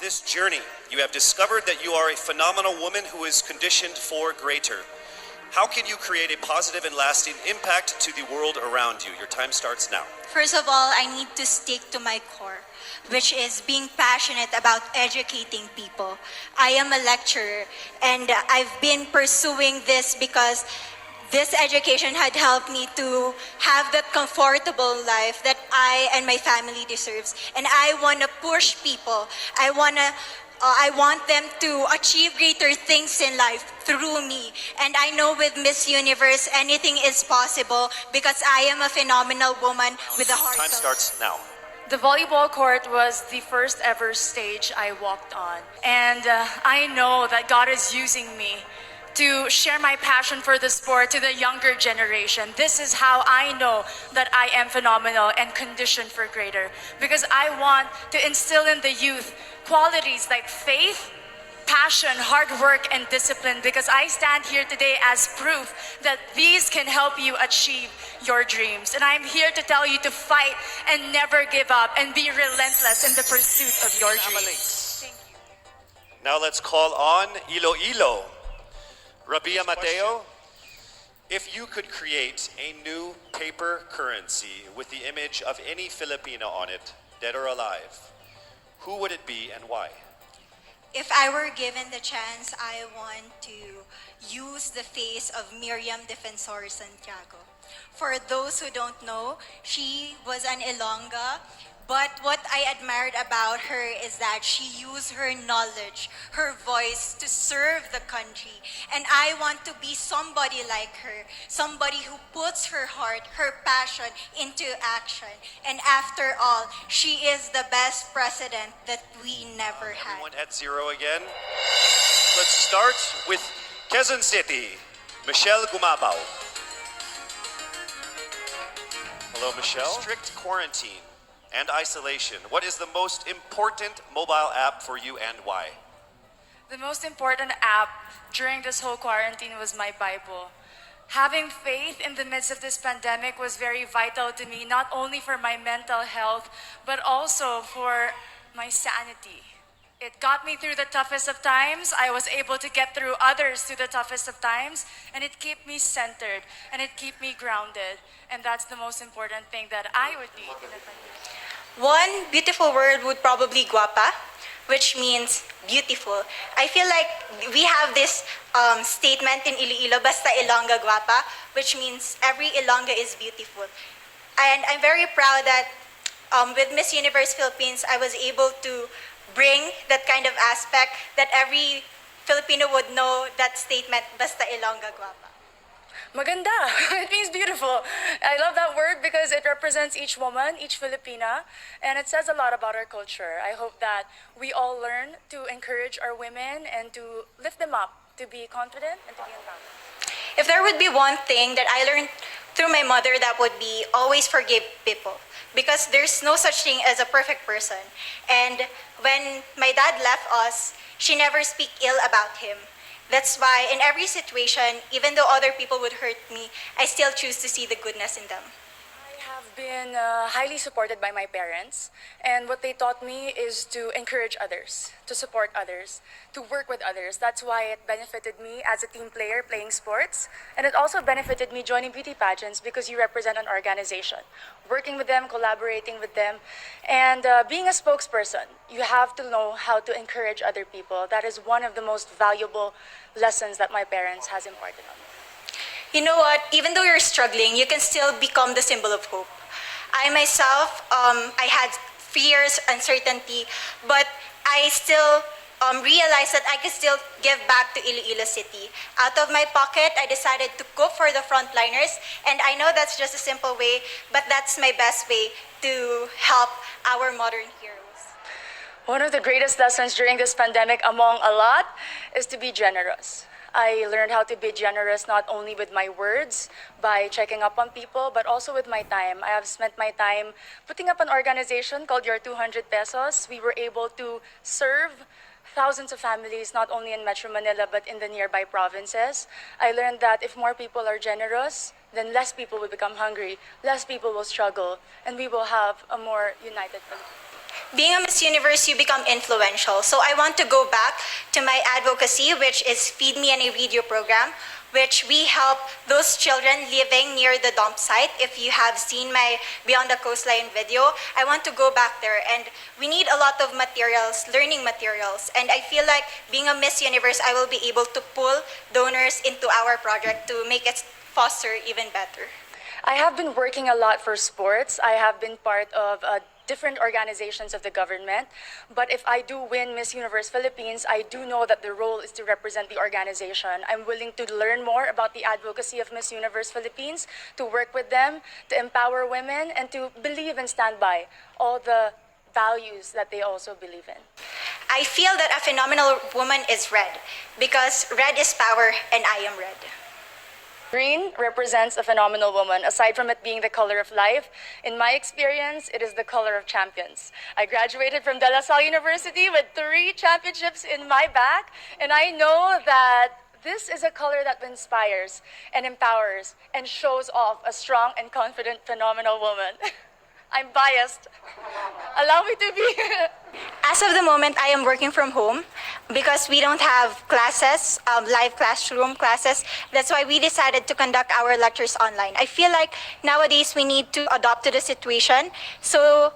this journey, you have discovered that you are a phenomenal woman who is conditioned for greater. How can you create a positive and lasting impact to the world around you? Your time starts now. First of all, I need to stick to my core, which is being passionate about educating people. I am a lecturer, and I've been pursuing this because this education had helped me to have that comfortable life that I and my family deserves. And I want to push people. I want them to achieve greater things in life through me. And I know with Miss Universe, anything is possible because I am a phenomenal woman with a heart. Time starts now. The volleyball court was the first ever stage I walked on. And I know that God is using me to share my passion for the sport to the younger generation. This is how I know that I am phenomenal and conditioned for greater. Because I want to instill in the youth qualities like faith, passion, hard work, and discipline, because I stand here today as proof that these can help you achieve your dreams. And I'm here to tell you to fight and never give up and be relentless in the pursuit of your dreams. Thank you. Now let's call on Iloilo. Rabiya Mateo, if you could create a new paper currency with the image of any Filipino on it, dead or alive, who would it be and why? If I were given the chance, I want to use the face of Miriam Defensor Santiago. For those who don't know, she was an Ilongga, but what I admired about her is that she used her knowledge, her voice to serve the country. And I want to be somebody like her, somebody who puts her heart, her passion into action. And after all, she is the best president that we never had. Everyone at zero again. Let's start with Quezon City, Michele Gumabao. Hello, Michele. Strict quarantine and isolation. What is the most important mobile app for you and why? The most important app during this whole quarantine was my Bible. Having faith in the midst of this pandemic was very vital to me, not only for my mental health, but also for my sanity. It got me through the toughest of times. I was able to get through others through the toughest of times, and it kept me centered, and it kept me grounded. And that's the most important thing that I would need in a pandemic. One beautiful word would probably guapa, which means beautiful. I feel like we have this statement in Iloilo, basta Ilongga guapa, which means every Ilongga is beautiful. And I'm very proud that with Miss Universe Philippines, I was able to bring that kind of aspect that every Filipino would know that statement, basta Ilongga guapa. Maganda. It means beautiful. I love that word because it represents each woman, each Filipina, and it says a lot about our culture. I hope that we all learn to encourage our women and to lift them up, to be confident and to be empowered. If there would be one thing that I learned through my mother, that would be always forgive people. Because there's no such thing as a perfect person. And when my dad left us, she never speak ill about him. That's why in every situation, even though other people would hurt me, I still choose to see the goodness in them. I have been highly supported by my parents, and what they taught me is to encourage others, to support others, to work with others. That's why it benefited me as a team player playing sports, and it also benefited me joining beauty pageants because you represent an organization. Working with them, collaborating with them, and being a spokesperson, you have to know how to encourage other people. That is one of the most valuable lessons that my parents has imparted on me. You know what? Even though you're struggling, you can still become the symbol of hope. I myself, I had fears, uncertainty, but I still realized that I could still give back to Iloilo City. Out of my pocket, I decided to cook for the frontliners, and I know that's just a simple way, but that's my best way to help our modern heroes. One of the greatest lessons during this pandemic, among a lot, is to be generous. I learned how to be generous not only with my words, by checking up on people, but also with my time. I have spent my time putting up an organization called Your 200 Pesos. We were able to serve thousands of families, not only in Metro Manila, but in the nearby provinces. I learned that if more people are generous, then less people will become hungry, less people will struggle, and we will have a more united Philippines. being a Miss Universe, you become influential. So I want to go back to my advocacy, which is Feed Me and I Read You program, which we help those children living near the dump site. If you have seen my Beyond the Coastline video, I want to go back there, and we need a lot of materials, learning materials. And I feel like being a Miss Universe, I will be able to pull donors into our project to make it foster even better. I have been working a lot for sports. I have been part of different organizations of the government. But if I do win Miss Universe Philippines, I do know that the role is to represent the organization. I'm willing to learn more about the advocacy of Miss Universe Philippines, to work with them, to empower women, and to believe and stand by all the values that they also believe in. I feel that a phenomenal woman is red, because red is power and I am red. Green represents a phenomenal woman. Aside from it being the color of life, in my experience, it is the color of champions. I graduated from De La Salle University with 3 championships in my back, and I know that this is a color that inspires and empowers and shows off a strong and confident, phenomenal woman. I'm biased. Allow me to be. As of the moment, I am working from home because we don't have classes, live classroom classes. That's why we decided to conduct our lectures online. I feel like nowadays we need to adapt to the situation. So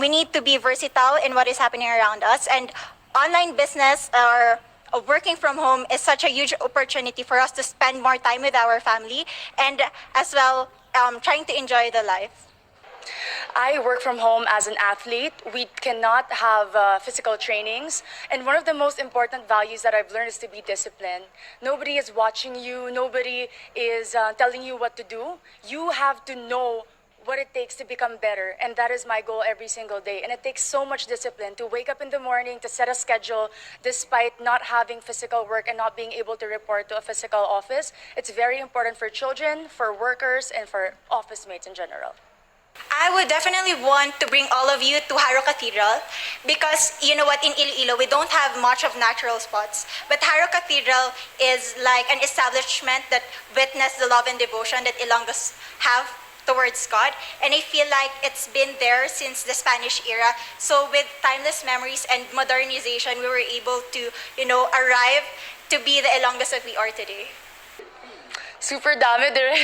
we need to be versatile in what is happening around us. And online business or working from home is such a huge opportunity for us to spend more time with our family and as well trying to enjoy the life. I work from home as an athlete. We cannot have physical trainings. And one of the most important values that I've learned is to be disciplined. Nobody is watching you. Nobody is telling you what to do. You have to know what it takes to become better. And that is my goal every single day. And it takes so much discipline to wake up in the morning, to set a schedule, despite not having physical work and not being able to report to a physical office. It's very important for children, for workers, and for office mates in general. I would definitely want to bring all of you to Haro Cathedral because you know what, in Iloilo we don't have much of natural spots, but Haro Cathedral is like an establishment that witnessed the love and devotion that Ilonggos have towards God, and I feel like it's been there since the Spanish era. So with timeless memories and modernization, we were able to, arrive to be the Ilonggos that we are today. Super dami dire.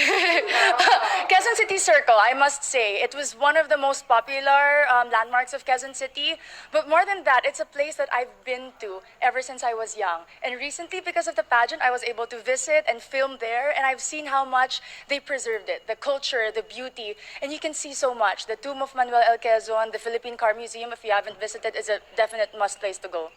Quezon City Circle, I must say, it was one of the most popular landmarks of Quezon City. But more than that, it's a place that I've been to ever since I was young. And recently, because of the pageant, I was able to visit and film there. And I've seen how much they preserved it, the culture, the beauty. And you can see so much. The Tomb of Manuel L. Quezon, the Philippine Car Museum, if you haven't visited, is a definite must place to go.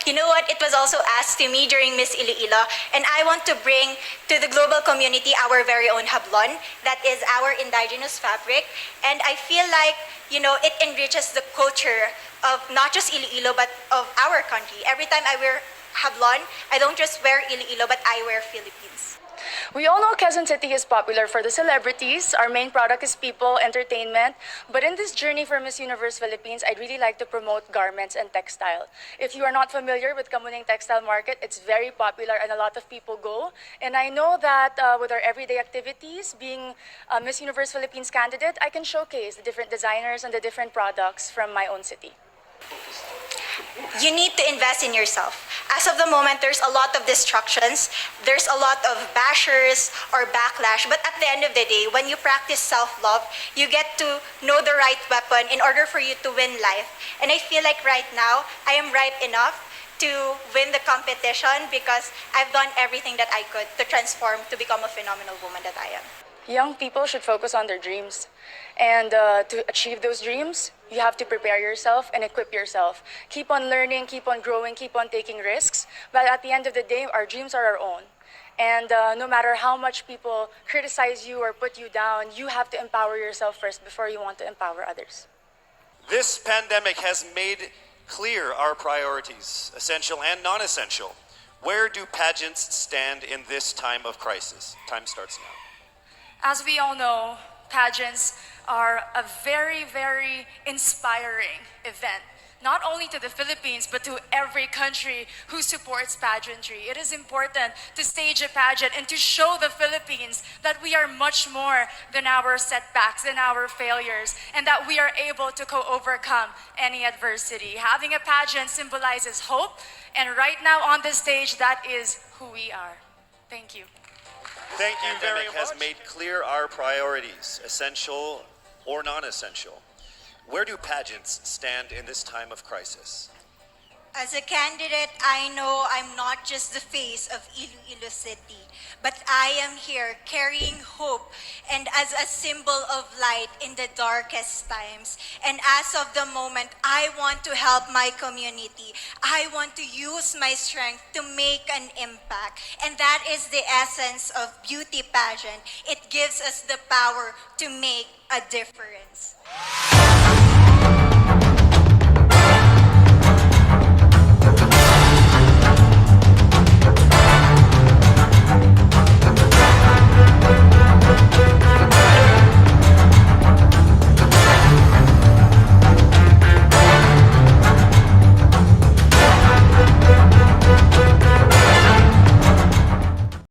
You know what? It was also asked to me during Miss Iloilo, and I want to bring to the global community our very own hablon. That is our indigenous fabric, and I feel like, it enriches the culture of not just Iloilo, but of our country. Every time I wear hablon, I don't just wear Iloilo, but I wear Philippines. We all know Quezon City is popular for the celebrities. Our main product is people, entertainment. But in this journey for Miss Universe Philippines, I'd really like to promote garments and textile. If you are not familiar with Kamuning Textile Market, it's very popular and a lot of people go. And I know that with our everyday activities, being a Miss Universe Philippines candidate, I can showcase the different designers and the different products from my own city. You need to invest in yourself. As of the moment, there's a lot of distractions, there's a lot of bashers or backlash, but at the end of the day, when you practice self-love, you get to know the right weapon in order for you to win life. And I feel like right now, I am ripe enough to win the competition because I've done everything that I could to transform to become a phenomenal woman that I am. Young people should focus on their dreams. And to achieve those dreams, you have to prepare yourself and equip yourself. Keep on learning, keep on growing, keep on taking risks. But at the end of the day, our dreams are our own. And no matter how much people criticize you or put you down, you have to empower yourself first before you want to empower others. This pandemic has made clear our priorities, essential and non-essential. Where do pageants stand in this time of crisis? Time starts now. As we all know, pageants are a very, very inspiring event not only to the Philippines, but to every country who supports pageantry. It is important to stage a pageant and to show the Philippines that we are much more than our setbacks, than our failures, and that we are able to overcome any adversity. Having a pageant symbolizes hope, and right now on the stage, that is who we are. Thank you. Thank you very much. Has made clear our priorities, essential or non-essential. Where do pageants stand in this time of crisis? As a candidate, I know I'm not just the face of Iloilo City, but I am here carrying hope and as a symbol of light in the darkest times. And as of the moment, I want to help my community. I want to use my strength to make an impact. And that is the essence of beauty pageant. It gives us the power to make a difference.